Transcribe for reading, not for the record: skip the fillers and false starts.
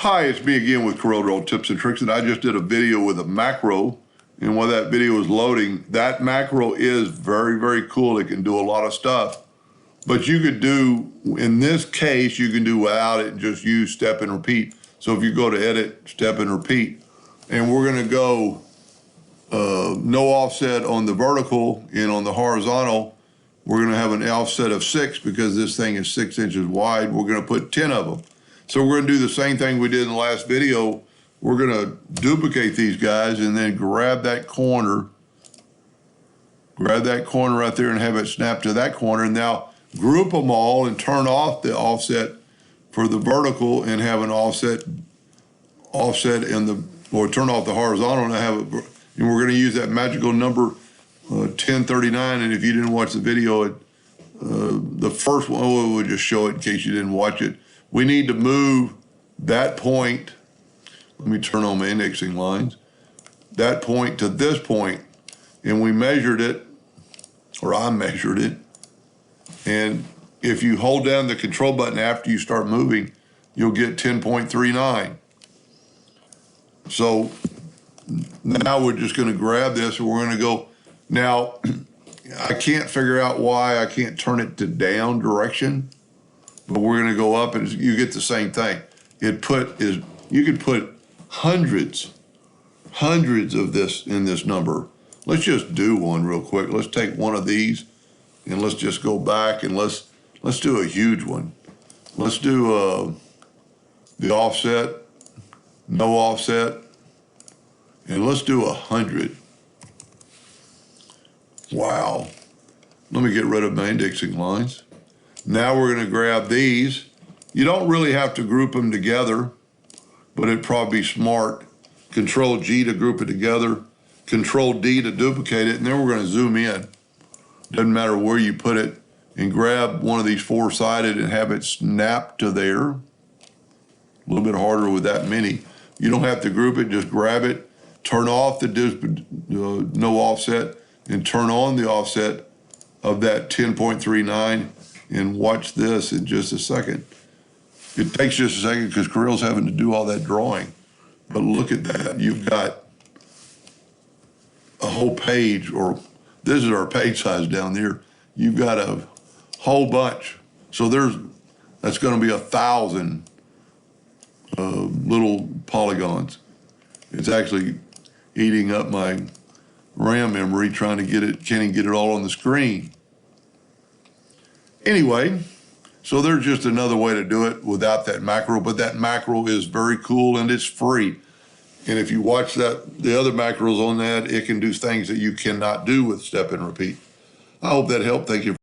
Hi, it's me again with Corel Tips and Tricks, and I just did a video with a macro, and while that video is loading, that macro is very, very cool. It can do a lot of stuff, but you could do, in this case, you can do without it and just use step and repeat. So if you go to edit, step and repeat, and we're gonna go no offset on the vertical, and on the horizontal, we're gonna have an offset of 6 because this thing is 6 inches wide. We're gonna put 10 of them. So we're gonna do the same thing we did in the last video. We're gonna duplicate these guys and then grab that corner right there and have it snap to that corner. And now group them all and turn off the offset for the vertical and have an offset in the, or turn off the horizontal and have it, and we're gonna use that magical number 1039. And if you didn't watch the video, the first one, we'll just show it in case you didn't watch it. We need to move that point. Let me turn on my indexing lines. That point to this point, and we measured it, or I measured it. And if you hold down the control button after you start moving, you'll get 10.39. So now we're just gonna grab this and we're gonna go. Now, I can't figure out why I can't turn it to down direction, but we're gonna go up and you get the same thing. You could put hundreds of this in this number. Let's just do one real quick. Let's take one of these and let's just go back and let's do a huge one. Let's do the offset, no offset, and let's do 100. Wow. Let me get rid of my indexing lines. Now we're gonna grab these. You don't really have to group them together, but it'd probably be smart. Control G to group it together, Control D to duplicate it, and then we're gonna zoom in. Doesn't matter where you put it, and grab one of these four-sided and have it snap to there. A little bit harder with that many. You don't have to group it, just grab it, turn off the no offset, and turn on the offset of that 10.39, and watch this in just a second. It takes just a second because Corel's having to do all that drawing. But look at that. You've got a whole page, or this is our page size down there. You've got a whole bunch. So that's going to be 1,000 little polygons. It's actually eating up my RAM memory trying to get it, can't even get it all on the screen. Anyway, so there's just another way to do it without that macro, but that macro is very cool and it's free. And if you watch the other macros on that, it can do things that you cannot do with step and repeat. I hope that helped. Thank you.